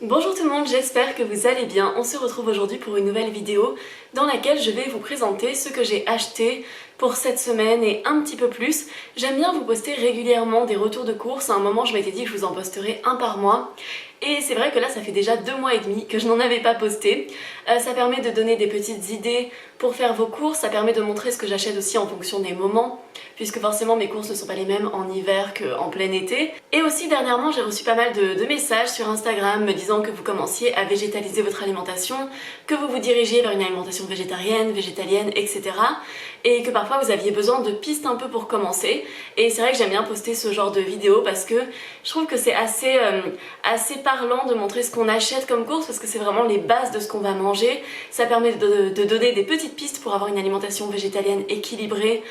Bonjour tout le monde, j'espère que vous allez bien. On se retrouve aujourd'hui pour une nouvelle vidéo dans laquelle je vais vous présenter ce que j'ai acheté pour cette semaine et un petit peu plus. J'aime bien vous poster régulièrement des retours de courses. À un moment, je m'étais dit que je vous en posterai un par mois. Et c'est vrai que là, ça fait déjà 2 mois et demi que je n'en avais pas posté. Ça permet de donner des petites idées pour faire vos courses. Ça permet de montrer ce que j'achète aussi en fonction des moments, puisque forcément mes courses ne sont pas les mêmes en hiver qu'en plein été. Et aussi dernièrement, j'ai reçu pas mal de messages sur Instagram me disant que vous commenciez à végétaliser votre alimentation, que vous vous dirigiez vers une alimentation végétarienne, végétalienne, etc. Et que parfois vous aviez besoin de pistes un peu pour commencer. Et c'est vrai que j'aime bien poster ce genre de vidéos parce que je trouve que c'est assez parlant de montrer ce qu'on achète comme course, parce que c'est vraiment les bases de ce qu'on va manger. Ça permet de donner des petites pistes pour avoir une alimentation végétalienne équilibrée,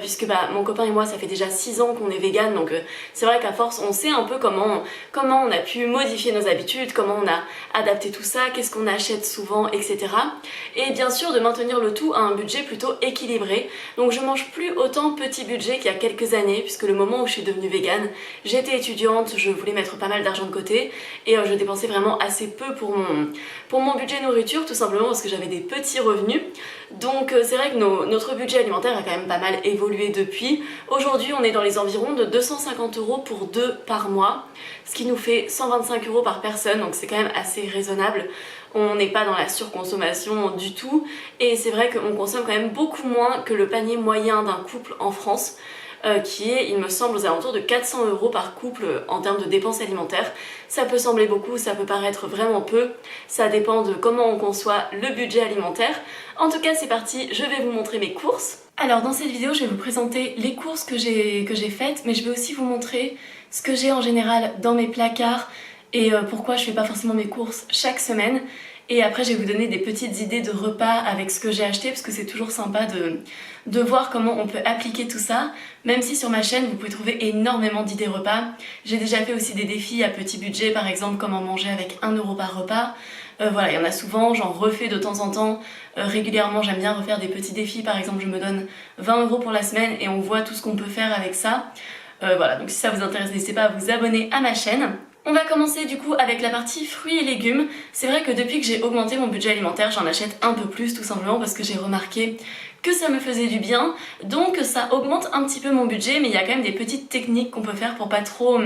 puisque mon copain et moi ça fait déjà 6 ans qu'on est vegan, donc c'est vrai qu'à force on sait un peu comment on a pu modifier nos habitudes, comment on a adapté tout ça, qu'est-ce qu'on achète souvent, etc. Et bien sûr de maintenir le tout à un budget plutôt équilibré. Donc je mange plus autant petit budget qu'il y a quelques années, puisque le moment où je suis devenue végane, j'étais étudiante, je voulais mettre pas mal d'argent de côté et je dépensais vraiment assez peu pour mon budget nourriture, tout simplement parce que j'avais des petits revenus. Donc c'est vrai que notre budget alimentaire a quand même pas mal évolué depuis. Aujourd'hui on est dans les environs de 250 € pour 2 par mois, ce qui nous fait 125 € par personne, donc c'est quand même assez raisonnable. On n'est pas dans la surconsommation du tout et c'est vrai qu'on consomme quand même beaucoup moins que le panier moyen d'un couple en France, qui est, il me semble, aux alentours de 400 € par couple en termes de dépenses alimentaires. Ça peut sembler beaucoup, ça peut paraître vraiment peu, ça dépend de comment on conçoit le budget alimentaire. En tout cas c'est parti, je vais vous montrer mes courses. Alors dans cette vidéo je vais vous présenter les courses que j'ai faites, mais je vais aussi vous montrer ce que j'ai en général dans mes placards et pourquoi je fais pas forcément mes courses chaque semaine. Et après je vais vous donner des petites idées de repas avec ce que j'ai acheté, parce que c'est toujours sympa de voir comment on peut appliquer tout ça. Même si sur ma chaîne vous pouvez trouver énormément d'idées repas. J'ai déjà fait aussi des défis à petit budget, par exemple comment manger avec 1 € par repas. Voilà, il y en a souvent, j'en refais de temps en temps. Régulièrement j'aime bien refaire des petits défis, par exemple je me donne 20 € pour la semaine et on voit tout ce qu'on peut faire avec ça. Voilà, donc si ça vous intéresse, n'hésitez pas à vous abonner à ma chaîne. On va commencer du coup avec la partie fruits et légumes. C'est vrai que depuis que j'ai augmenté mon budget alimentaire, j'en achète un peu plus, tout simplement parce que j'ai remarqué que ça me faisait du bien. Donc ça augmente un petit peu mon budget, mais il y a quand même des petites techniques qu'on peut faire pour pas trop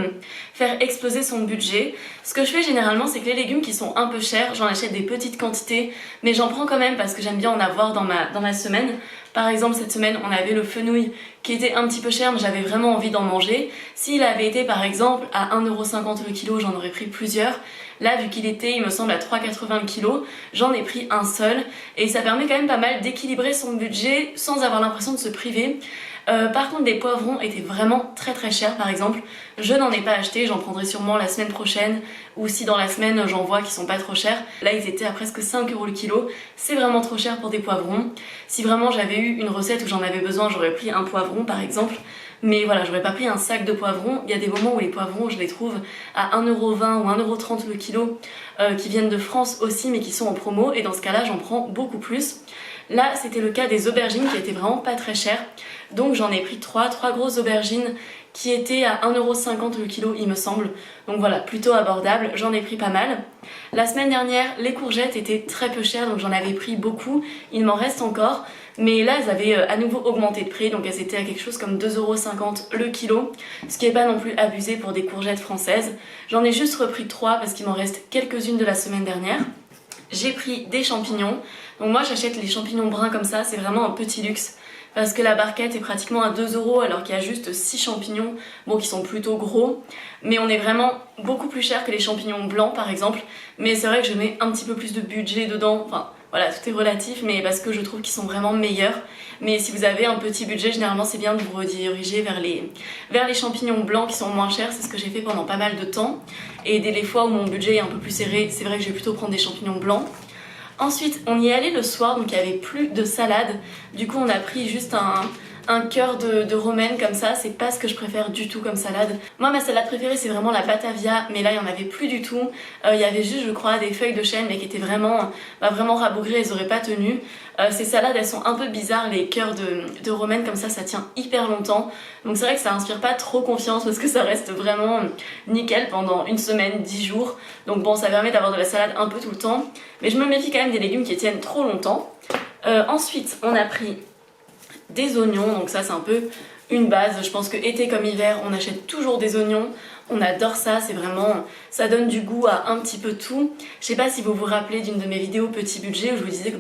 faire exploser son budget. Ce que je fais généralement, c'est que les légumes qui sont un peu chers, j'en achète des petites quantités, mais j'en prends quand même parce que j'aime bien en avoir dans ma semaine. Par exemple, cette semaine, on avait le fenouil qui était un petit peu cher, mais j'avais vraiment envie d'en manger. S'il avait été par exemple à 1,50 € le kilo, j'en aurais pris plusieurs. Là, vu qu'il était, il me semble, à 3,80 € le kilo, j'en ai pris un seul. Et ça permet quand même pas mal d'équilibrer son budget sans avoir l'impression de se priver. Par contre, les poivrons étaient vraiment très très chers, par exemple. Je n'en ai pas acheté, j'en prendrai sûrement la semaine prochaine, ou si dans la semaine j'en vois qui sont pas trop chers. Là, ils étaient à presque 5 € le kilo. C'est vraiment trop cher pour des poivrons. Si vraiment j'avais eu une recette où j'en avais besoin, j'aurais pris un poivron par exemple. Mais voilà, j'aurais pas pris un sac de poivrons. Il y a des moments où les poivrons, je les trouve à 1,20 € ou 1,30 € le kilo, qui viennent de France aussi, mais qui sont en promo. Et dans ce cas-là, j'en prends beaucoup plus. Là, c'était le cas des aubergines qui étaient vraiment pas très chères. Donc j'en ai pris 3 grosses aubergines qui étaient à 1,50 € le kilo, il me semble. Donc voilà, plutôt abordable, j'en ai pris pas mal. La semaine dernière, les courgettes étaient très peu chères, donc j'en avais pris beaucoup. Il m'en reste encore. Mais là, elles avaient à nouveau augmenté de prix, donc elles étaient à quelque chose comme 2,50 € le kilo, ce qui n'est pas non plus abusé pour des courgettes françaises. J'en ai juste repris 3 parce qu'il m'en reste quelques-unes de la semaine dernière. J'ai pris des champignons. Donc moi j'achète les champignons bruns comme ça, c'est vraiment un petit luxe. Parce que la barquette est pratiquement à 2 € alors qu'il y a juste 6 champignons, bon qui sont plutôt gros. Mais on est vraiment beaucoup plus cher que les champignons blancs par exemple. Mais c'est vrai que je mets un petit peu plus de budget dedans, enfin voilà, tout est relatif, mais parce que je trouve qu'ils sont vraiment meilleurs. Mais si vous avez un petit budget, généralement c'est bien de vous rediriger vers les champignons blancs qui sont moins chers. C'est ce que j'ai fait pendant pas mal de temps. Et dès les fois où mon budget est un peu plus serré, c'est vrai que je vais plutôt prendre des champignons blancs. Ensuite, on y est allé le soir, donc il n'y avait plus de salade. Du coup, on a pris juste un cœur de romaine comme ça, c'est pas ce que je préfère du tout comme salade. Moi ma salade préférée c'est vraiment la batavia, mais là il y en avait plus du tout. Il y avait juste je crois des feuilles de chêne mais qui étaient vraiment, vraiment rabougries, elles auraient pas tenu. Ces salades elles sont un peu bizarres, les cœurs de romaine comme ça tient hyper longtemps. Donc c'est vrai que ça inspire pas trop confiance parce que ça reste vraiment nickel pendant une semaine, 10 jours. Donc bon ça permet d'avoir de la salade un peu tout le temps. Mais je me méfie quand même des légumes qui tiennent trop longtemps. Ensuite on a pris des oignons, donc ça c'est un peu une base. Je pense que été comme hiver on achète toujours des oignons. On adore ça, c'est vraiment, ça donne du goût à un petit peu tout. Je sais pas si vous vous rappelez d'une de mes vidéos petit budget où je vous disais que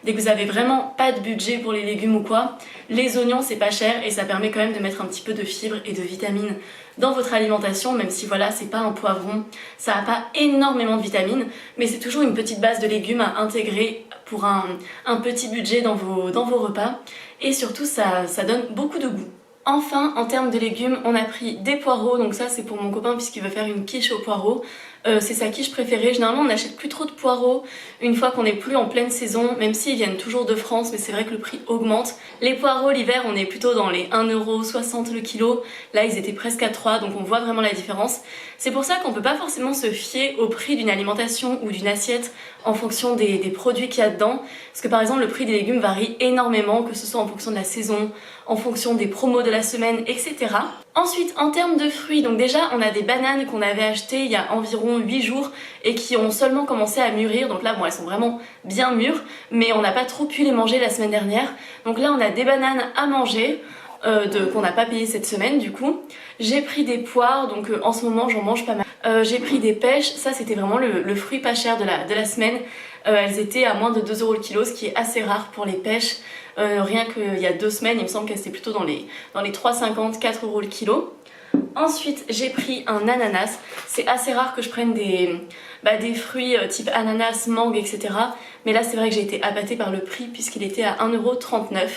dès que vous avez vraiment pas de budget pour les légumes ou quoi, les oignons c'est pas cher et ça permet quand même de mettre un petit peu de fibres et de vitamines dans votre alimentation, même si voilà c'est pas un poivron, ça a pas énormément de vitamines, mais c'est toujours une petite base de légumes à intégrer pour un petit budget dans vos repas et surtout ça donne beaucoup de goût. Enfin, en termes de légumes, on a pris des poireaux, donc ça c'est pour mon copain puisqu'il veut faire une quiche aux poireaux. C'est sa quiche préférée. Généralement on n'achète plus trop de poireaux une fois qu'on n'est plus en pleine saison, même s'ils viennent toujours de France, mais c'est vrai que le prix augmente. Les poireaux l'hiver on est plutôt dans les 1,60€ le kilo, là ils étaient presque à 3, donc on voit vraiment la différence. C'est pour ça qu'on peut pas forcément se fier au prix d'une alimentation ou d'une assiette en fonction des produits qu'il y a dedans, parce que par exemple le prix des légumes varie énormément, que ce soit en fonction de la saison, en fonction des promos de la semaine, etc. Ensuite, en termes de fruits, donc déjà on a des bananes qu'on avait achetées il y a environ 8 jours et qui ont seulement commencé à mûrir, donc là bon elles sont vraiment bien mûres, mais on n'a pas trop pu les manger la semaine dernière. Donc là on a des bananes à manger, qu'on n'a pas payé cette semaine du coup. J'ai pris des poires, donc en ce moment j'en mange pas mal. J'ai pris des pêches, ça c'était vraiment le fruit pas cher de la semaine. Elles étaient à moins de 2€ le kilo, ce qui est assez rare pour les pêches. Rien qu'il y a 2 semaines, il me semble qu'elles étaient plutôt dans les 3,50, 4€ le kilo. Ensuite j'ai pris un ananas, c'est assez rare que je prenne des fruits type ananas, mangue, etc. Mais là c'est vrai que j'ai été appâtée par le prix puisqu'il était à 1,39€,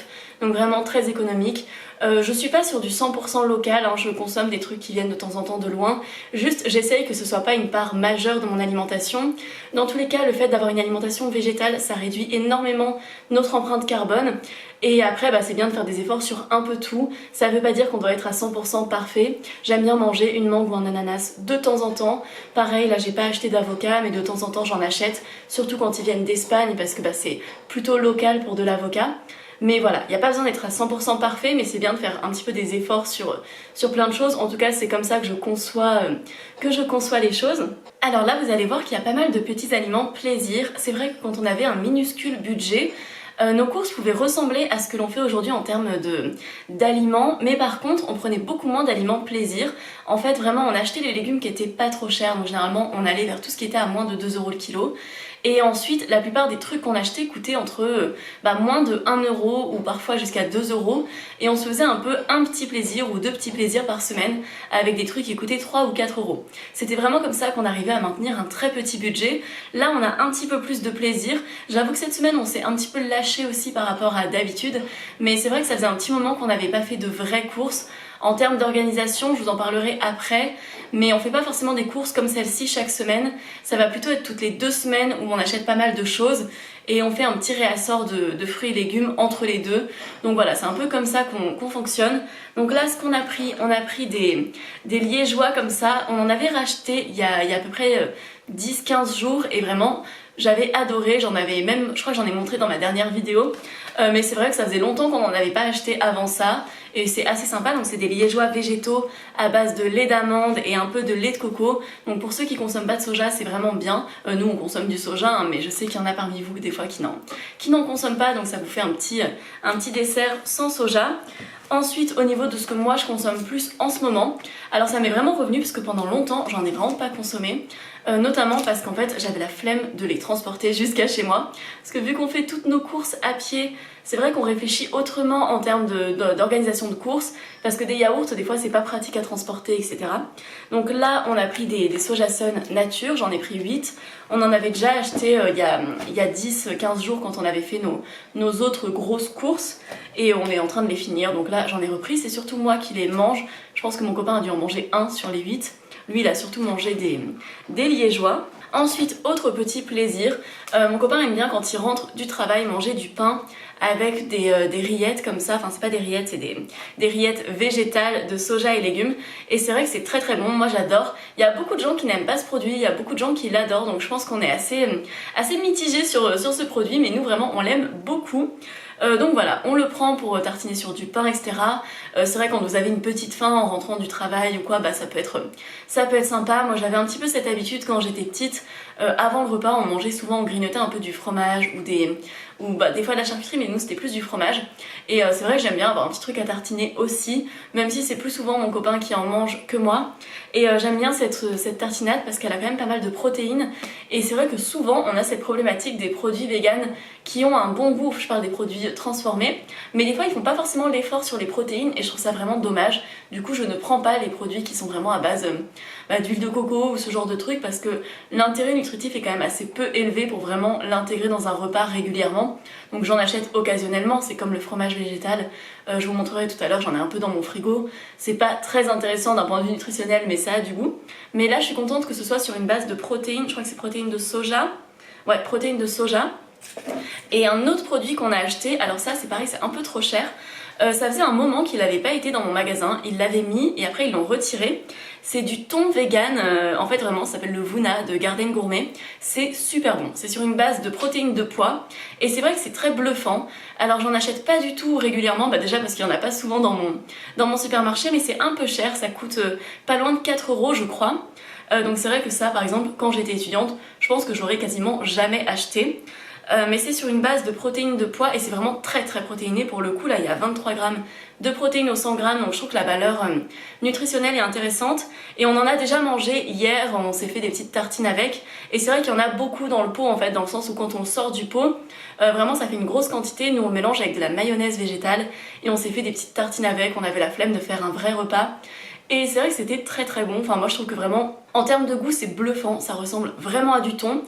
donc vraiment très économique. Je suis pas sur du 100% local, hein, je consomme des trucs qui viennent de temps en temps de loin, juste j'essaye que ce soit pas une part majeure de mon alimentation. Dans tous les cas, le fait d'avoir une alimentation végétale, ça réduit énormément notre empreinte carbone. Et après, c'est bien de faire des efforts sur un peu tout. Ça veut pas dire qu'on doit être à 100% parfait. J'aime bien manger une mangue ou un ananas de temps en temps. Pareil, là j'ai pas acheté d'avocat, mais de temps en temps j'en achète, surtout quand ils viennent d'Espagne parce que c'est plutôt local pour de l'avocat. Mais voilà, il n'y a pas besoin d'être à 100% parfait, mais c'est bien de faire un petit peu des efforts sur plein de choses. En tout cas, c'est comme ça que je conçois les choses. Alors là, vous allez voir qu'il y a pas mal de petits aliments plaisir. C'est vrai que quand on avait un minuscule budget, nos courses pouvaient ressembler à ce que l'on fait aujourd'hui en termes d'aliments, mais par contre on prenait beaucoup moins d'aliments plaisir. En fait vraiment on achetait les légumes qui étaient pas trop chers, donc généralement on allait vers tout ce qui était à moins de 2€ le kilo. Et ensuite la plupart des trucs qu'on achetait coûtaient entre moins de 1€ ou parfois jusqu'à 2€, et on se faisait un peu un petit plaisir ou 2 petits plaisirs par semaine avec des trucs qui coûtaient 3 ou 4€. C'était vraiment comme ça qu'on arrivait à maintenir un très petit budget. Là on a un petit peu plus de plaisir. J'avoue que cette semaine on s'est un petit peu lâché aussi par rapport à d'habitude, mais c'est vrai que ça faisait un petit moment qu'on n'avait pas fait de vraies courses. En termes d'organisation, je vous en parlerai après, mais on fait pas forcément des courses comme celle-ci chaque semaine. Ça va plutôt être toutes les 2 semaines où on achète pas mal de choses et on fait un petit réassort de fruits et légumes entre les deux. Donc voilà, c'est un peu comme ça qu'on fonctionne. Donc là, ce qu'on a pris, on a pris des liégeois comme ça. On en avait racheté il y a à peu près 10-15 jours et vraiment j'avais adoré, j'en avais même, je crois que j'en ai montré dans ma dernière vidéo, mais c'est vrai que ça faisait longtemps qu'on n'en avait pas acheté avant ça et c'est assez sympa. Donc c'est des liégeois végétaux à base de lait d'amande et un peu de lait de coco, donc pour ceux qui consomment pas de soja c'est vraiment bien. Nous on consomme du soja hein, mais je sais qu'il y en a parmi vous des fois qui n'en consomment pas, donc ça vous fait un petit dessert sans soja. Ensuite, au niveau de ce que moi je consomme plus en ce moment, alors ça m'est vraiment revenu parce que pendant longtemps j'en ai vraiment pas consommé, notamment parce qu'en fait j'avais la flemme de les transporter jusqu'à chez moi, parce que vu qu'on fait toutes nos courses à pied, c'est vrai qu'on réfléchit autrement en termes d'organisation de courses, parce que des yaourts des fois c'est pas pratique à transporter, etc. Donc là on a pris des Soja Sun nature, j'en ai pris 8, on en avait déjà acheté il y a 10-15 jours quand on avait fait nos autres grosses courses, et on est en train de les finir, donc là j'en ai repris, c'est surtout moi qui les mange. Je pense que mon copain a dû en manger un sur les 8. Lui il a surtout mangé des liégeois. Ensuite, autre petit plaisir, mon copain aime bien quand il rentre du travail manger du pain avec des rillettes comme ça, enfin c'est pas des rillettes, c'est des rillettes végétales de soja et légumes, et c'est vrai que c'est très très bon, moi j'adore. Il y a beaucoup de gens qui n'aiment pas ce produit, il y a beaucoup de gens qui l'adorent, donc je pense qu'on est assez mitigé sur ce produit, mais nous vraiment on l'aime beaucoup. Donc voilà, on le prend pour tartiner sur du pain, etc. C'est vrai quand vous avez une petite faim en rentrant du travail ou quoi, bah ça peut être sympa. Moi j'avais un petit peu cette habitude quand j'étais petite, avant le repas on mangeait souvent, on grignotait un peu du fromage ou des fois de la charcuterie, mais nous c'était plus du fromage. Et c'est vrai que j'aime bien avoir un petit truc à tartiner aussi, même si c'est plus souvent mon copain qui en mange que moi. Et j'aime bien cette tartinade parce qu'elle a quand même pas mal de protéines. Et c'est vrai que souvent on a cette problématique des produits véganes qui ont un bon goût, je parle des produits transformés, mais des fois ils font pas forcément l'effort sur les protéines et je trouve ça vraiment dommage. Du coup je ne prends pas les produits qui sont vraiment à base d'huile de coco ou ce genre de trucs parce que l'intérêt nutritif est quand même assez peu élevé pour vraiment l'intégrer dans un repas régulièrement. Donc j'en achète occasionnellement, c'est comme le fromage végétal, je vous montrerai tout à l'heure, j'en ai un peu dans mon frigo. C'est pas très intéressant d'un point de vue nutritionnel mais ça a du goût. Mais là je suis contente que ce soit sur une base de protéines, je crois que c'est protéines de soja. Ouais, protéines de soja. Et un autre produit qu'on a acheté, alors ça c'est pareil, c'est un peu trop cher. Ça faisait un moment qu'il n'avait pas été dans mon magasin, ils l'avaient mis et après ils l'ont retiré. C'est du thon vegan, en fait vraiment ça s'appelle le Vuna de Garden Gourmet. C'est super bon, c'est sur une base de protéines de pois et c'est vrai que c'est très bluffant. Alors j'en achète pas du tout régulièrement, bah déjà parce qu'il y en a pas souvent dans mon supermarché, mais c'est un peu cher, ça coûte pas loin de 4 € je crois. Donc c'est vrai que ça par exemple quand j'étais étudiante, je pense que j'aurais quasiment jamais acheté. Mais c'est sur une base de protéines de pois et c'est vraiment très très protéiné. Pour le coup là il y a 23 grammes de protéines au 100 grammes, donc je trouve que la valeur nutritionnelle est intéressante. Et on en a déjà mangé hier, on s'est fait des petites tartines avec, et c'est vrai qu'il y en a beaucoup dans le pot en fait, dans le sens où quand on sort du pot, vraiment ça fait une grosse quantité. Nous on le mélange avec de la mayonnaise végétale et on s'est fait des petites tartines avec, on avait la flemme de faire un vrai repas. Et c'est vrai que c'était très très bon, enfin moi je trouve que vraiment en termes de goût c'est bluffant, ça ressemble vraiment à du thon.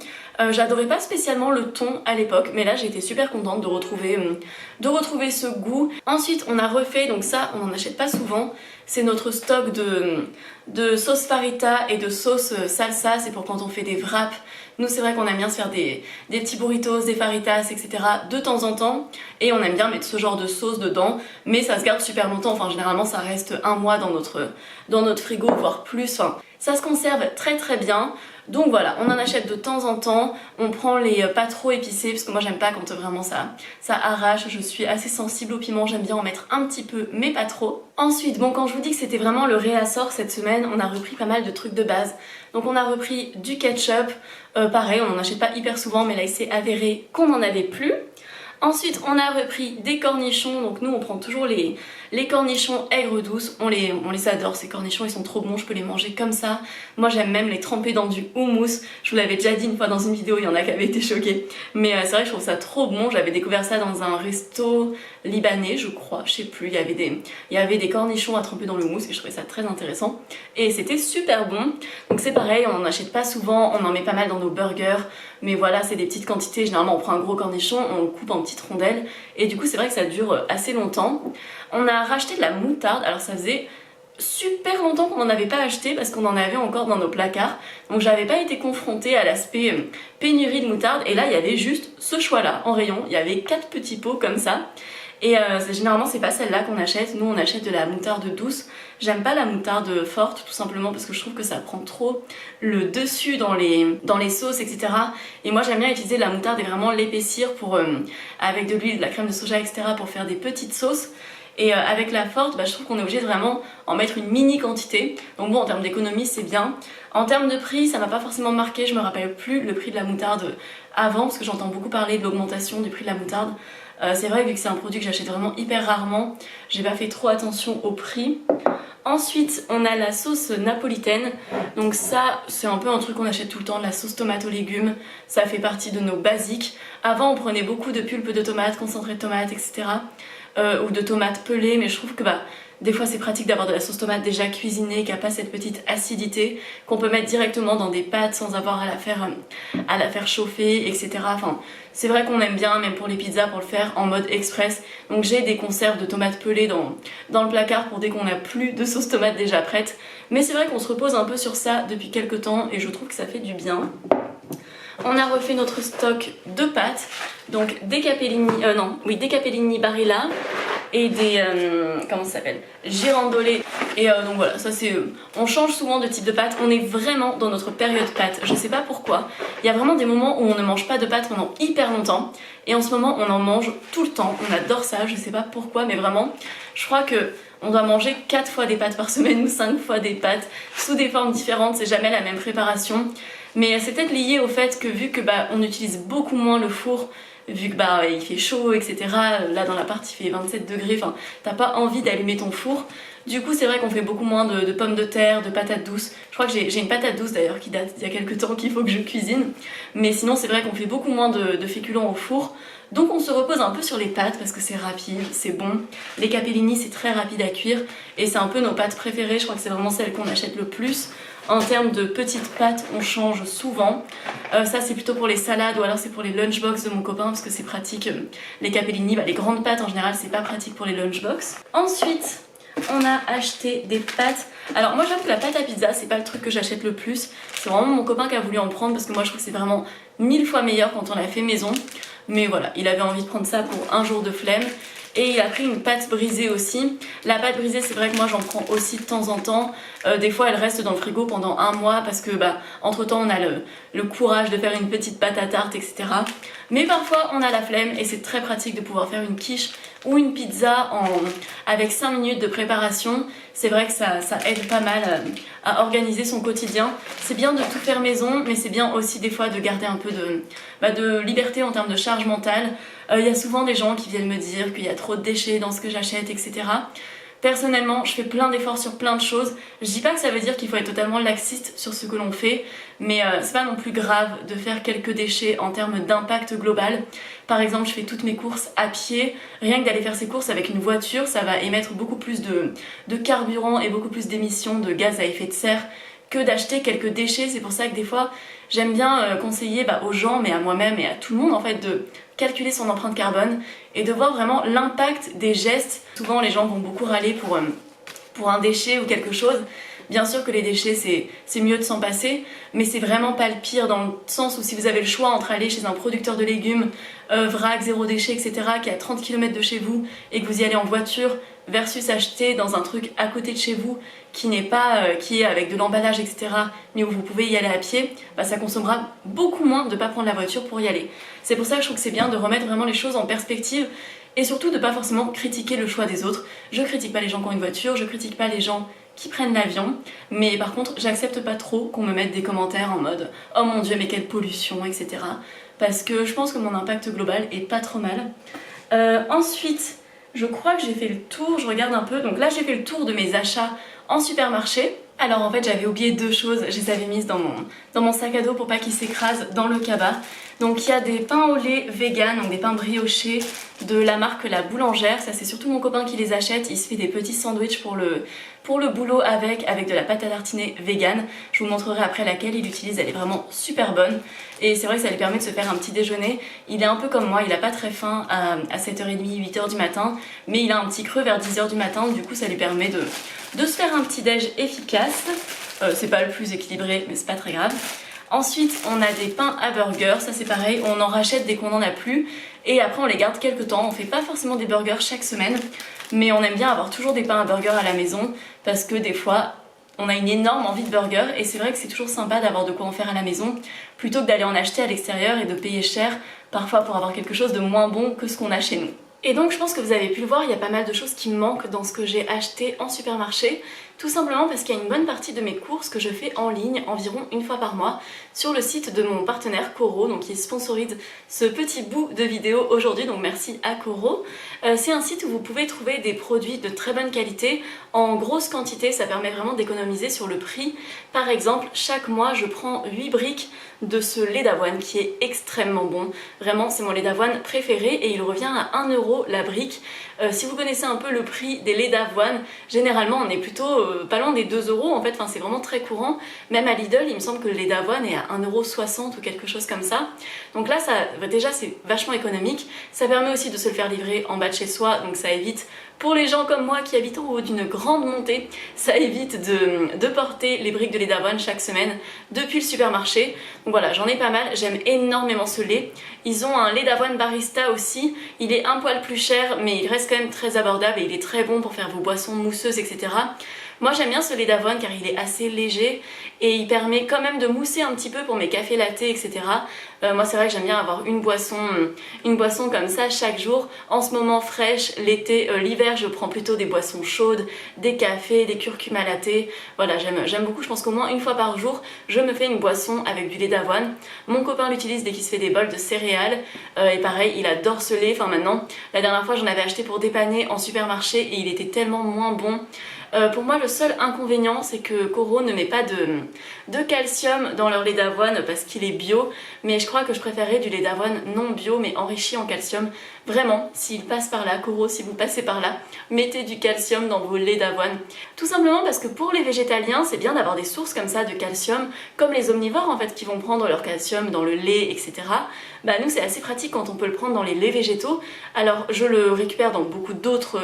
J'adorais pas spécialement le thon à l'époque, mais là j'ai été super contente de retrouver ce goût. Ensuite on a refait, donc ça on n'en achète pas souvent, c'est notre stock de sauce farita et de sauce salsa, c'est pour quand on fait des wraps. Nous c'est vrai qu'on aime bien se faire des petits burritos, des faritas, etc. de temps en temps, et on aime bien mettre ce genre de sauce dedans, mais ça se garde super longtemps, enfin généralement ça reste un mois dans notre frigo, voire plus, enfin, ça se conserve très très bien. Donc voilà, on en achète de temps en temps, on prend les pas trop épicés, parce que moi j'aime pas quand vraiment ça arrache, je suis assez sensible au piment, j'aime bien en mettre un petit peu, mais pas trop. Ensuite, bon quand je vous dis que c'était vraiment le réassort cette semaine, on a repris pas mal de trucs de base. Donc on a repris du ketchup, pareil on en achète pas hyper souvent, mais là il s'est avéré qu'on n'en avait plus. Ensuite on a repris des cornichons, donc nous on prend toujours les cornichons aigre douce, on les adore ces cornichons, ils sont trop bons, je peux les manger comme ça. Moi j'aime même les tremper dans du houmous, je vous l'avais déjà dit une fois dans une vidéo, il y en a qui avaient été choqués. Mais c'est vrai que je trouve ça trop bon, j'avais découvert ça dans un resto libanais je crois, je sais plus, il y avait des cornichons à tremper dans le houmous et je trouvais ça très intéressant. Et c'était super bon, donc c'est pareil, on n'en achète pas souvent, on en met pas mal dans nos burgers. Mais voilà, c'est des petites quantités, généralement on prend un gros cornichon, on le coupe en petites rondelles et du coup c'est vrai que ça dure assez longtemps. On a racheté de la moutarde, alors ça faisait super longtemps qu'on n'en avait pas acheté parce qu'on en avait encore dans nos placards, donc j'avais pas été confrontée à l'aspect pénurie de moutarde et là il y avait juste ce choix là en rayon, il y avait 4 petits pots comme ça. Et généralement c'est pas celle-là qu'on achète, nous on achète de la moutarde douce. J'aime pas la moutarde forte tout simplement parce que je trouve que ça prend trop le dessus dans les sauces, etc. Et moi j'aime bien utiliser de la moutarde et vraiment l'épaissir pour avec de l'huile, de la crème de soja, etc. pour faire des petites sauces. Et avec la forte, bah, je trouve qu'on est obligé de vraiment en mettre une mini quantité. Donc bon, en termes d'économie, c'est bien. En termes de prix, ça m'a pas forcément marqué. Je me rappelle plus le prix de la moutarde avant, parce que j'entends beaucoup parler de l'augmentation du prix de la moutarde. C'est vrai, vu que c'est un produit que j'achète vraiment hyper rarement, j'ai pas fait trop attention au prix. Ensuite, on a la sauce napolitaine. Donc ça, c'est un peu un truc qu'on achète tout le temps, la sauce tomate aux légumes. Ça fait partie de nos basiques. Avant, on prenait beaucoup de pulpe de tomates, concentré de tomates, etc. Ou de tomates pelées, mais je trouve que des fois c'est pratique d'avoir de la sauce tomate déjà cuisinée, qui a pas cette petite acidité, qu'on peut mettre directement dans des pâtes sans avoir à la faire chauffer, etc. Enfin, c'est vrai qu'on aime bien, même pour les pizzas, pour le faire en mode express. Donc j'ai des conserves de tomates pelées dans le placard pour dès qu'on n'a plus de sauce tomate déjà prête. Mais c'est vrai qu'on se repose un peu sur ça depuis quelques temps et je trouve que ça fait du bien. On a refait notre stock de pâtes, donc des capellini Barilla et des, comment ça s'appelle, girandolé. Et donc voilà, ça c'est, on change souvent de type de pâtes, on est vraiment dans notre période pâtes, je sais pas pourquoi. Il y a vraiment des moments où on ne mange pas de pâtes pendant hyper longtemps, et en ce moment on en mange tout le temps, on adore ça, je sais pas pourquoi, mais vraiment, je crois que on doit manger 4 fois des pâtes par semaine ou 5 fois des pâtes, sous des formes différentes, c'est jamais la même préparation. Mais c'est peut-être lié au fait que vu que on utilise beaucoup moins le four, vu que il fait chaud, etc. Là dans l'appart il fait 27 degrés, enfin t'as pas envie d'allumer ton four. Du coup c'est vrai qu'on fait beaucoup moins de pommes de terre, de patates douces. Je crois que j'ai une patate douce d'ailleurs qui date d'il y a quelques temps qu'il faut que je cuisine. Mais sinon c'est vrai qu'on fait beaucoup moins de féculents au four. Donc on se repose un peu sur les pâtes parce que c'est rapide, c'est bon. Les capellini c'est très rapide à cuire et c'est un peu nos pâtes préférées, je crois que c'est vraiment celles qu'on achète le plus. En termes de petites pâtes, on change souvent. Ça c'est plutôt pour les salades ou alors c'est pour les lunchbox de mon copain parce que c'est pratique. Les capellini, les grandes pâtes en général c'est pas pratique pour les lunchbox. Ensuite, on a acheté des pâtes. Alors moi j'avoue que la pâte à pizza c'est pas le truc que j'achète le plus. C'est vraiment mon copain qui a voulu en prendre parce que moi je trouve que c'est vraiment 1000 fois meilleur quand on la fait maison. Mais voilà, il avait envie de prendre ça pour un jour de flemme. Et il a pris une pâte brisée aussi. La pâte brisée c'est vrai que moi j'en prends aussi de temps en temps. Des fois elle reste dans le frigo pendant un mois parce que entre temps on a le courage de faire une petite pâte à tarte, etc. Mais parfois on a la flemme et c'est très pratique de pouvoir faire une quiche ou une pizza avec 5 minutes de préparation. C'est vrai que ça aide pas mal à organiser son quotidien. C'est bien de tout faire maison, mais c'est bien aussi des fois de garder un peu de liberté en termes de charge mentale. Il y a souvent des gens qui viennent me dire qu'il y a trop de déchets dans ce que j'achète, etc. Personnellement, je fais plein d'efforts sur plein de choses. Je dis pas que ça veut dire qu'il faut être totalement laxiste sur ce que l'on fait, mais c'est pas non plus grave de faire quelques déchets en termes d'impact global. Par exemple, je fais toutes mes courses à pied. Rien que d'aller faire ses courses avec une voiture, ça va émettre beaucoup plus de carburant et beaucoup plus d'émissions de gaz à effet de serre que d'acheter quelques déchets. C'est pour ça que des fois, j'aime bien conseiller aux gens, mais à moi-même et à tout le monde en fait, de calculer son empreinte carbone et de voir vraiment l'impact des gestes. Souvent les gens vont beaucoup râler pour un déchet ou quelque chose. Bien sûr que les déchets c'est mieux de s'en passer, mais c'est vraiment pas le pire dans le sens où si vous avez le choix entre aller chez un producteur de légumes, vrac, zéro déchet, etc. qui est à 30 km de chez vous et que vous y allez en voiture versus acheter dans un truc à côté de chez vous qui est avec de l'emballage, etc. mais où vous pouvez y aller à pied, ça consommera beaucoup moins de ne pas prendre la voiture pour y aller. C'est pour ça que je trouve que c'est bien de remettre vraiment les choses en perspective et surtout de pas forcément critiquer le choix des autres. Je critique pas les gens qui ont une voiture, je critique pas les gens qui prennent l'avion, mais par contre j'accepte pas trop qu'on me mette des commentaires en mode « Oh mon dieu mais quelle pollution » etc. Parce que je pense que mon impact global est pas trop mal. Ensuite, je crois que j'ai fait le tour, je regarde un peu, donc là j'ai fait le tour de mes achats en supermarché. Alors en fait j'avais oublié 2 choses, je les avais mises dans mon sac à dos pour pas qu'ils s'écrasent dans le cabas. Donc il y a des pains au lait vegan, donc des pains briochés de la marque La Boulangère. Ça c'est surtout mon copain qui les achète, il se fait des petits sandwichs pour le boulot avec de la pâte à tartiner vegan. Je vous montrerai après laquelle il utilise, elle est vraiment super bonne. Et c'est vrai que ça lui permet de se faire un petit déjeuner. Il est un peu comme moi, il a pas très faim à 7h30, 8h du matin, mais il a un petit creux vers 10h du matin, du coup ça lui permet de se faire un petit déj efficace. C'est pas le plus équilibré, mais c'est pas très grave. Ensuite, on a des pains à burger, ça c'est pareil, on en rachète dès qu'on en a plus et après on les garde quelques temps. On fait pas forcément des burgers chaque semaine, mais on aime bien avoir toujours des pains à burger à la maison parce que des fois on a une énorme envie de burger et c'est vrai que c'est toujours sympa d'avoir de quoi en faire à la maison plutôt que d'aller en acheter à l'extérieur et de payer cher parfois pour avoir quelque chose de moins bon que ce qu'on a chez nous. Et donc je pense que vous avez pu le voir, il y a pas mal de choses qui me manquent dans ce que j'ai acheté en supermarché, tout simplement parce qu'il y a une bonne partie de mes courses que je fais en ligne environ une fois par mois sur le site de mon partenaire Coro, donc qui sponsorise ce petit bout de vidéo aujourd'hui, donc merci à Coro. C'est un site où vous pouvez trouver des produits de très bonne qualité en grosse quantité, ça permet vraiment d'économiser sur le prix. Par exemple, chaque mois je prends 8 briques de ce lait d'avoine qui est extrêmement bon. Vraiment c'est mon lait d'avoine préféré et il revient à 1 € la brique. Si vous connaissez un peu le prix des laits d'avoine, généralement on est plutôt pas loin des 2 € en fait, c'est vraiment très courant. Même à Lidl il me semble que le lait d'avoine est à 1,60 € ou quelque chose comme ça. Donc là déjà c'est vachement économique. Ça permet aussi de se le faire livrer en bas de chez soi, donc ça évite, pour les gens comme moi qui habitent en haut d'une grande montée, ça évite de porter les briques de lait d'avoine chaque semaine depuis le supermarché. Donc voilà, j'en ai pas mal, j'aime énormément ce lait. Ils ont un lait d'avoine barista aussi, il est un poil plus cher mais il reste quand même très abordable et il est très bon pour faire vos boissons mousseuses, etc. Moi j'aime bien ce lait d'avoine car il est assez léger et il permet quand même de mousser un petit peu pour mes cafés latte, etc. Moi c'est vrai que j'aime bien avoir une boisson comme ça chaque jour. En ce moment fraîche, l'été, l'hiver je prends plutôt des boissons chaudes, des cafés, des curcuma latte. Voilà, j'aime beaucoup, je pense qu'au moins une fois par jour je me fais une boisson avec du lait d'avoine. Mon copain l'utilise dès qu'il se fait des bols de céréales et pareil il adore ce lait. Enfin maintenant, la dernière fois j'en avais acheté pour dépanner en supermarché et il était tellement moins bon. Pour moi le seul inconvénient c'est que Coro ne met pas de calcium dans leur lait d'avoine parce qu'il est bio, mais je crois que je préférerais du lait d'avoine non bio mais enrichi en calcium. Vraiment, s'il passe par là, Coro, si vous passez par là, mettez du calcium dans vos laits d'avoine. Tout simplement parce que pour les végétaliens, c'est bien d'avoir des sources comme ça de calcium, comme les omnivores en fait qui vont prendre leur calcium dans le lait, etc. Bah nous c'est assez pratique quand on peut le prendre dans les laits végétaux. Alors je le récupère dans beaucoup d'autres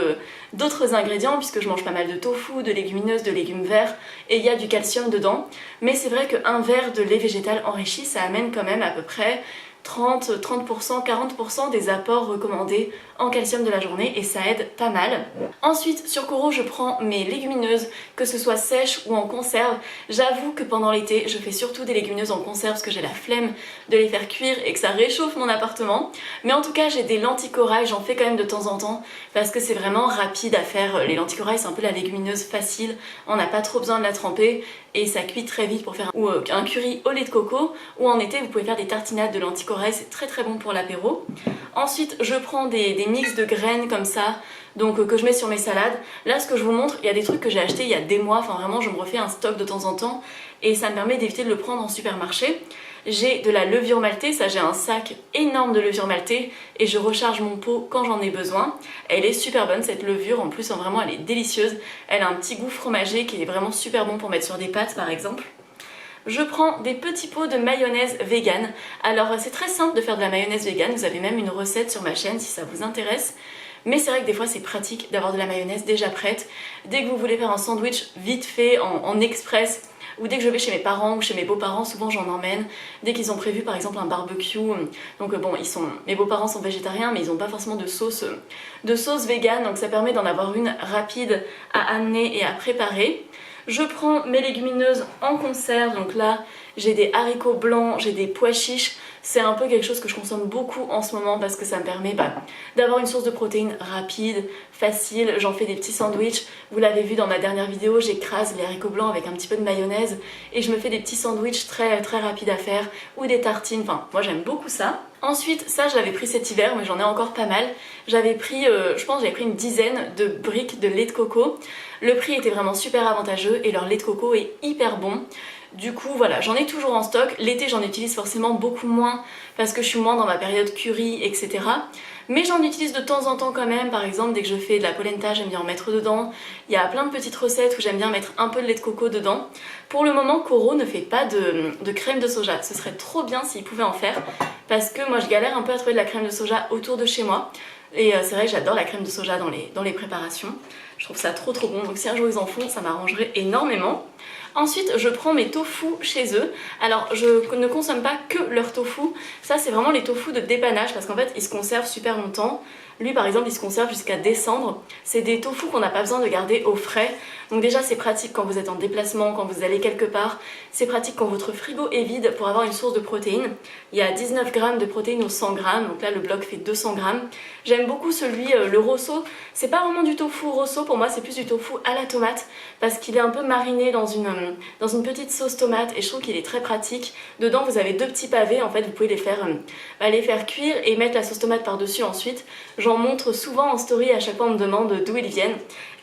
ingrédients puisque je mange pas mal de tofu, de légumineuses, de légumes verts et il y a du calcium dedans. Mais c'est vrai qu'un verre de lait végétal enrichi ça amène quand même à peu près 30%, 40% des apports recommandés en calcium de la journée et ça aide pas mal. Ensuite sur Coro je prends mes légumineuses, que ce soit sèches ou en conserve. J'avoue que pendant l'été je fais surtout des légumineuses en conserve parce que j'ai la flemme de les faire cuire et que ça réchauffe mon appartement. Mais en tout cas j'ai des lentilles corail, j'en fais quand même de temps en temps parce que c'est vraiment rapide à faire. Les lentilles corail c'est un peu la légumineuse facile, on n'a pas trop besoin de la tremper et ça cuit très vite pour faire un curry au lait de coco, ou en été vous pouvez faire des tartinades de lentilles corail, c'est très bon pour l'apéro. Ensuite je prends des mix de graines comme ça, donc que je mets sur mes salades. Là ce que je vous montre, il y a des trucs que j'ai achetés il y a des mois, enfin vraiment je me refais un stock de temps en temps et ça me permet d'éviter de le prendre en supermarché. J'ai de la levure maltée, ça j'ai un sac énorme de levure maltée et je recharge mon pot quand j'en ai besoin. Elle est super bonne cette levure, en plus vraiment elle est délicieuse. Elle a un petit goût fromager qui est vraiment super bon pour mettre sur des pâtes par exemple. Je prends des petits pots de mayonnaise vegan. Alors c'est très simple de faire de la mayonnaise vegan, vous avez même une recette sur ma chaîne si ça vous intéresse. Mais c'est vrai que des fois c'est pratique d'avoir de la mayonnaise déjà prête. Dès que vous voulez faire un sandwich vite fait en express, ou dès que je vais chez mes parents ou chez mes beaux-parents, souvent j'en emmène. Dès qu'ils ont prévu par exemple un barbecue, donc bon, mes beaux-parents sont végétariens mais ils n'ont pas forcément de sauce vegan, donc ça permet d'en avoir une rapide à amener et à préparer. Je prends mes légumineuses en conserve, donc là j'ai des haricots blancs, j'ai des pois chiches. C'est un peu quelque chose que je consomme beaucoup en ce moment parce que ça me permet d'avoir une source de protéines rapide, facile. J'en fais des petits sandwichs. Vous l'avez vu dans ma dernière vidéo, j'écrase les haricots blancs avec un petit peu de mayonnaise et je me fais des petits sandwichs très rapides à faire ou des tartines. Enfin, moi j'aime beaucoup ça. Ensuite, ça je l'avais pris cet hiver mais j'en ai encore pas mal. J'avais pris, je pense j'avais pris une dizaine de briques de lait de coco. Le prix était vraiment super avantageux et leur lait de coco est hyper bon. Du coup voilà, j'en ai toujours en stock. L'été j'en utilise forcément beaucoup moins parce que je suis moins dans ma période curry, etc. Mais j'en utilise de temps en temps quand même. Par exemple dès que je fais de la polenta j'aime bien en mettre dedans. Il y a plein de petites recettes où j'aime bien mettre un peu de lait de coco dedans. Pour le moment Coro ne fait pas de crème de soja. Ce serait trop bien s'il pouvait en faire parce que moi je galère un peu à trouver de la crème de soja autour de chez moi. Et c'est vrai que j'adore la crème de soja dans les préparations. Je trouve ça trop bon, donc si un jour ils en font, ça m'arrangerait énormément. Ensuite, je prends mes tofu chez eux. Alors, je ne consomme pas que leur tofu. Ça, c'est vraiment les tofu de dépannage parce qu'en fait, ils se conservent super longtemps. Lui, par exemple, il se conserve jusqu'à décembre. C'est des tofu qu'on n'a pas besoin de garder au frais. Donc déjà, c'est pratique quand vous êtes en déplacement, quand vous allez quelque part. C'est pratique quand votre frigo est vide pour avoir une source de protéines. Il y a 19 grammes de protéines au 100 grammes. Donc là, le bloc fait 200 grammes. J'aime beaucoup celui, le rosso. C'est pas vraiment du tofu rosso. Pour moi, c'est plus du tofu à la tomate parce qu'il est un peu mariné dans une petite sauce tomate et je trouve qu'il est très pratique. Dedans, vous avez deux petits pavés. En fait, vous pouvez les faire cuire et mettre la sauce tomate par-dessus ensuite. J'en montre souvent en story, à chaque fois on me demande d'où ils viennent.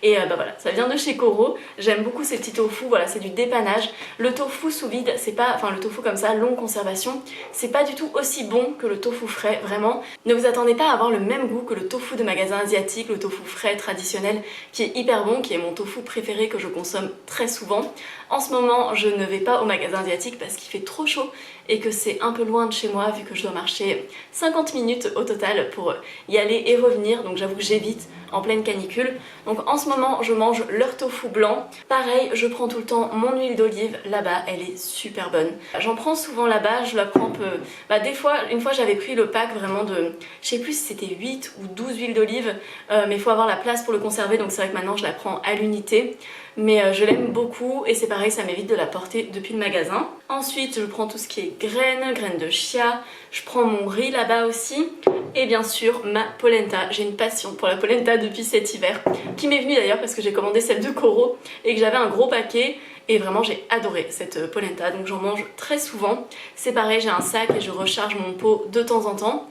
Et voilà, ça vient de chez Coro. J'aime beaucoup ces petits tofu, voilà, c'est du dépannage. Le tofu sous vide, c'est pas, enfin le tofu comme ça, longue conservation, c'est pas du tout aussi bon que le tofu frais, vraiment. Ne vous attendez pas à avoir le même goût que le tofu de magasin asiatique, le tofu frais traditionnel, qui est hyper bon, qui est mon tofu préféré que je consomme très souvent. En ce moment, je ne vais pas au magasin asiatique parce qu'il fait trop chaud et que c'est un peu loin de chez moi vu que je dois marcher 50 minutes au total pour y aller et revenir, donc j'avoue que j'évite. en pleine canicule. Donc en ce moment je mange leur tofu blanc. Pareil, je prends tout le temps mon huile d'olive là-bas, elle est super bonne. J'en prends souvent là-bas, je la prends peu. Des fois, une fois j'avais pris le pack vraiment de, je sais plus si c'était 8 ou 12 huiles d'olive, mais il faut avoir la place pour le conserver, donc c'est vrai que maintenant je la prends à l'unité. Mais je l'aime beaucoup et c'est pareil, ça m'évite de la porter depuis le magasin. Ensuite, je prends tout ce qui est graines de chia, je prends mon riz là-bas aussi. Et bien sûr, ma polenta. J'ai une passion pour la polenta depuis cet hiver, qui m'est venue d'ailleurs parce que j'ai commandé celle de Coro et que j'avais un gros paquet. Et vraiment j'ai adoré cette polenta, donc j'en mange très souvent. C'est pareil, j'ai un sac et je recharge mon pot de temps en temps.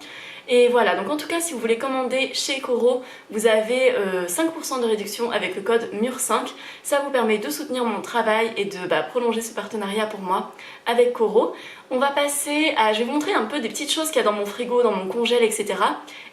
Et voilà, donc en tout cas si vous voulez commander chez Coro, vous avez 5% de réduction avec le code MUR5. Ça vous permet de soutenir mon travail et de prolonger ce partenariat pour moi avec Coro. On va passer à... je vais vous montrer un peu des petites choses qu'il y a dans mon frigo, dans mon congèle, etc.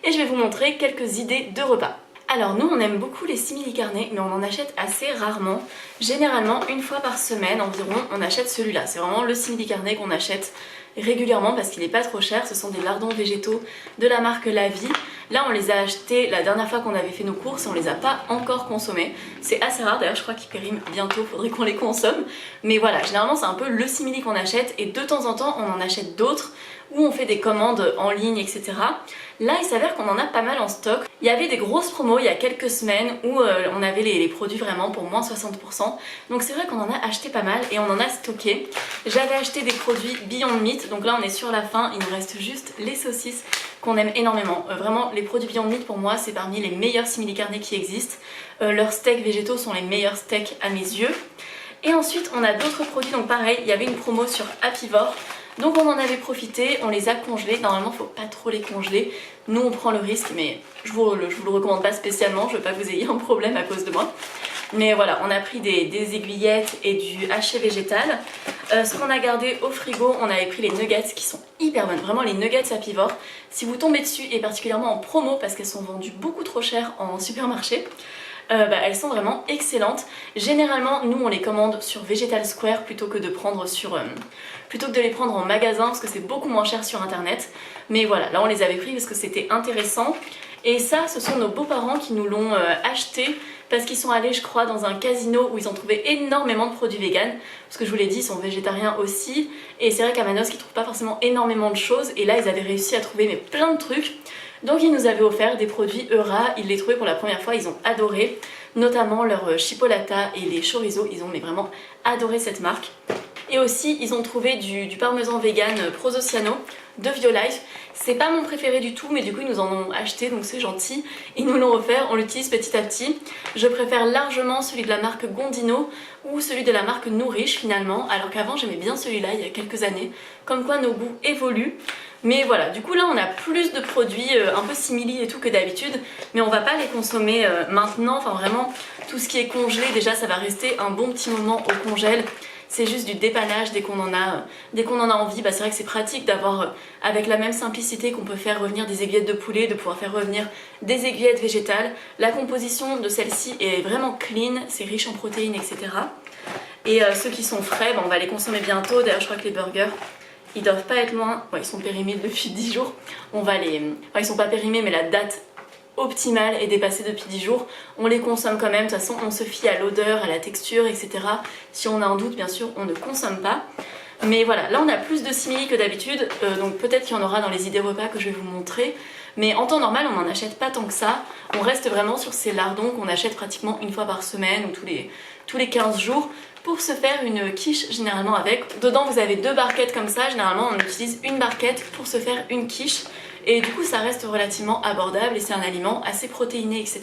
Et je vais vous montrer quelques idées de repas. Alors nous on aime beaucoup les simili-carnés mais on en achète assez rarement. Généralement une fois par semaine environ on achète celui-là. C'est vraiment le simili-carné qu'on achète régulièrement parce qu'il n'est pas trop cher. Ce sont des lardons végétaux de la marque La Vie. Là on les a achetés la dernière fois qu'on avait fait nos courses et on les a pas encore consommés. C'est assez rare d'ailleurs, je crois qu'ils périment bientôt, faudrait qu'on les consomme. Mais voilà, généralement c'est un peu le simili qu'on achète et de temps en temps on en achète d'autres où on fait des commandes en ligne, etc. Là il s'avère qu'on en a pas mal en stock. Il y avait des grosses promos il y a quelques semaines où on avait les produits vraiment pour moins 60%. Donc c'est vrai qu'on en a acheté pas mal et on en a stocké. J'avais acheté des produits Beyond Meat, donc là on est sur la fin, il nous reste juste les saucisses qu'on aime énormément. Vraiment les produits Beyond Meat pour moi c'est parmi les meilleurs simili-carnés qui existent. Leurs steaks végétaux sont les meilleurs steaks à mes yeux. Et ensuite on a d'autres produits, donc pareil, il y avait une promo sur Apivore. Donc on en avait profité, on les a congelés. Normalement faut pas trop les congeler. Nous on prend le risque mais je vous le recommande pas spécialement, je veux pas que vous ayez un problème à cause de moi. Mais voilà, on a pris des aiguillettes et du haché végétal. Ce qu'on a gardé au frigo, on avait pris les nuggets qui sont hyper bonnes. Vraiment les nuggets Apivore. Si vous tombez dessus, et particulièrement en promo parce qu'elles sont vendues beaucoup trop cher en supermarché, elles sont vraiment excellentes. Généralement nous on les commande sur Vegetal Square plutôt que de les prendre en magasin parce que c'est beaucoup moins cher sur internet. Mais voilà, là on les avait pris parce que c'était intéressant. Et ça ce sont nos beaux-parents qui nous l'ont acheté parce qu'ils sont allés je crois dans un casino où ils ont trouvé énormément de produits vegan. Parce que je vous l'ai dit, ils sont végétariens aussi. Et c'est vrai qu'à Manos ils trouvent pas forcément énormément de choses. Et là ils avaient réussi à trouver plein de trucs. Donc ils nous avaient offert des produits Eura, ils les trouvaient pour la première fois, ils ont adoré, notamment leur chipolata et les chorizo, ils ont vraiment adoré cette marque. Et aussi ils ont trouvé du parmesan vegan Prosociano de Violife. C'est pas mon préféré du tout mais du coup ils nous en ont acheté donc c'est gentil. Ils nous l'ont offert, on l'utilise petit à petit. Je préfère largement celui de la marque Gondino ou celui de la marque Nourish finalement, alors qu'avant j'aimais bien celui-là il y a quelques années. Comme quoi nos goûts évoluent. Mais voilà, du coup là on a plus de produits un peu simili et tout que d'habitude, mais on va pas les consommer maintenant, enfin vraiment tout ce qui est congelé déjà ça va rester un bon petit moment au congèle. C'est juste du dépannage dès qu'on en a envie. C'est vrai que c'est pratique d'avoir avec la même simplicité qu'on peut faire revenir des aiguillettes de poulet, de pouvoir faire revenir des aiguillettes végétales. La composition de celle-ci est vraiment clean, c'est riche en protéines, etc. Et ceux qui sont frais, on va les consommer bientôt. D'ailleurs je crois que les burgers ils doivent pas être loin, ils sont périmés depuis 10 jours. Ils sont pas périmés mais la date optimale est dépassée depuis 10 jours. On les consomme quand même, de toute façon on se fie à l'odeur, à la texture, etc. Si on a un doute bien sûr on ne consomme pas. Mais voilà, là on a plus de simili que d'habitude, donc peut-être qu'il y en aura dans les idées repas que je vais vous montrer. Mais en temps normal on n'en achète pas tant que ça. On reste vraiment sur ces lardons qu'on achète pratiquement une fois par semaine ou tous les 15 jours. Pour se faire une quiche généralement avec. Dedans vous avez 2 barquettes comme ça, généralement on utilise une barquette pour se faire une quiche. Et du coup ça reste relativement abordable et c'est un aliment assez protéiné, etc.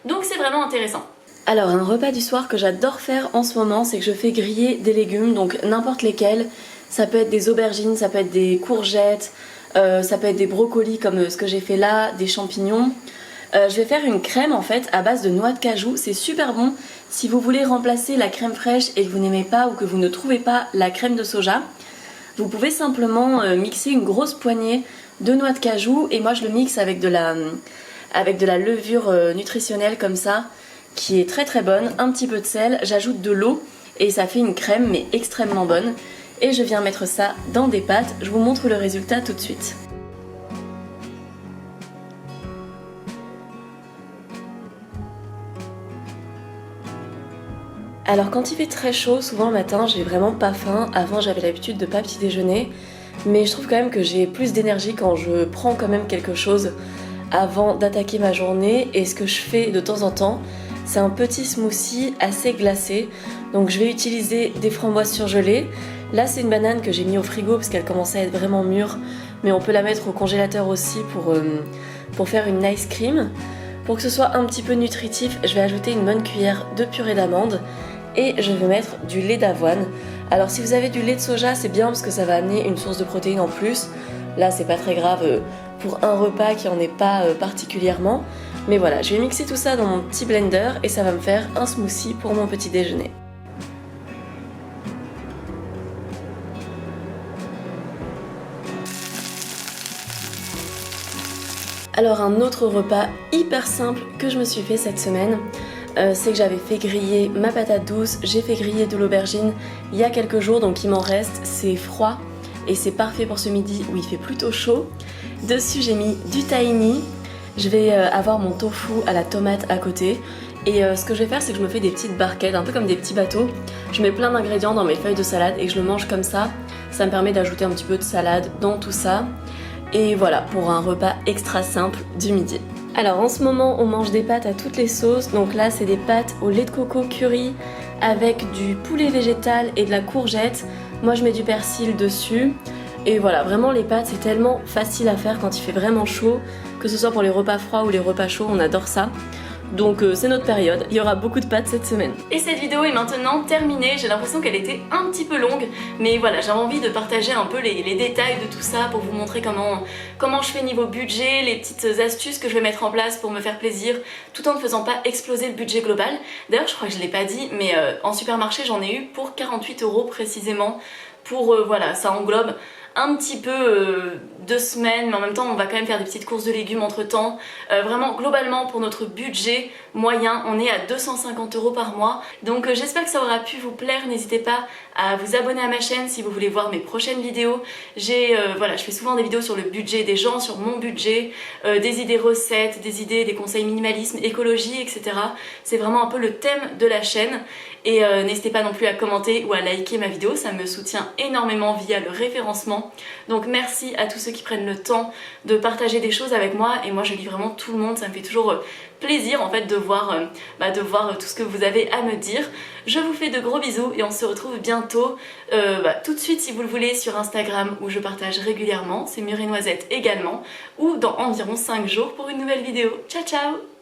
Donc c'est vraiment intéressant. Alors un repas du soir que j'adore faire en ce moment, c'est que je fais griller des légumes, donc n'importe lesquels. Ça peut être des aubergines, ça peut être des courgettes, ça peut être des brocolis comme ce que j'ai fait là, des champignons. Je vais faire une crème en fait à base de noix de cajou, c'est super bon si vous voulez remplacer la crème fraîche et que vous n'aimez pas ou que vous ne trouvez pas la crème de soja. Vous pouvez simplement mixer une grosse poignée de noix de cajou et moi je le mixe avec de la levure nutritionnelle comme ça qui est très très bonne, un petit peu de sel, j'ajoute de l'eau et ça fait une crème mais extrêmement bonne. Et je viens mettre ça dans des pâtes, je vous montre le résultat tout de suite. Alors quand il fait très chaud, souvent le matin j'ai vraiment pas faim. Avant j'avais l'habitude de pas petit déjeuner, mais je trouve quand même que j'ai plus d'énergie quand je prends quand même quelque chose avant d'attaquer ma journée. Et ce que je fais de temps en temps, c'est un petit smoothie assez glacé. Donc je vais utiliser des framboises surgelées. Là c'est une banane que j'ai mis au frigo parce qu'elle commençait à être vraiment mûre, mais on peut la mettre au congélateur aussi pour faire une ice cream. Pour que ce soit un petit peu nutritif, je vais ajouter une bonne cuillère de purée d'amande et je vais mettre du lait d'avoine. Alors si vous avez du lait de soja, c'est bien parce que ça va amener une source de protéines en plus. Là c'est pas très grave pour un repas qui en est pas particulièrement. Mais voilà, je vais mixer tout ça dans mon petit blender et ça va me faire un smoothie pour mon petit déjeuner. Alors un autre repas hyper simple que je me suis fait cette semaine, c'est que j'avais fait griller ma patate douce, j'ai fait griller de l'aubergine il y a quelques jours, donc il m'en reste, c'est froid et c'est parfait pour ce midi où il fait plutôt chaud. Dessus j'ai mis du tahini, je vais avoir mon tofu à la tomate à côté et ce que je vais faire c'est que je me fais des petites barquettes, un peu comme des petits bateaux. Je mets plein d'ingrédients dans mes feuilles de salade et je le mange comme ça me permet d'ajouter un petit peu de salade dans tout ça. Et voilà, pour un repas extra simple du midi. Alors en ce moment on mange des pâtes à toutes les sauces, donc là c'est des pâtes au lait de coco curry avec du poulet végétal et de la courgette. Moi je mets du persil dessus. Et voilà, vraiment les pâtes c'est tellement facile à faire quand il fait vraiment chaud, que ce soit pour les repas froids ou les repas chauds, on adore ça. Donc c'est notre période, il y aura beaucoup de pâtes cette semaine. Et cette vidéo est maintenant terminée, j'ai l'impression qu'elle était un petit peu longue, mais voilà, j'avais envie de partager un peu les détails de tout ça pour vous montrer comment je fais niveau budget, les petites astuces que je vais mettre en place pour me faire plaisir, tout en ne faisant pas exploser le budget global. D'ailleurs je crois que je l'ai pas dit, mais en supermarché j'en ai eu pour 48 € précisément, pour voilà, ça englobe un petit peu 2 semaines, mais en même temps on va quand même faire des petites courses de légumes entre temps. Vraiment globalement pour notre budget moyen on est à 250 € par mois, donc j'espère que ça aura pu vous plaire. N'hésitez pas à vous abonner à ma chaîne si vous voulez voir mes prochaines vidéos. Voilà, je fais souvent des vidéos sur le budget des gens, sur mon budget, des idées recettes, des idées, des conseils minimalisme, écologie, etc. C'est vraiment un peu le thème de la chaîne. Et n'hésitez pas non plus à commenter ou à liker ma vidéo, ça me soutient énormément via le référencement. Donc merci à tous ceux qui prennent le temps de partager des choses avec moi, et moi je lis vraiment tout le monde, ça me fait toujours plaisir en fait de voir tout ce que vous avez à me dire. Je vous fais de gros bisous et on se retrouve bientôt tout de suite si vous le voulez sur Instagram où je partage régulièrement, c'est Mûre et Noisette également, ou dans environ 5 jours pour une nouvelle vidéo. Ciao ciao!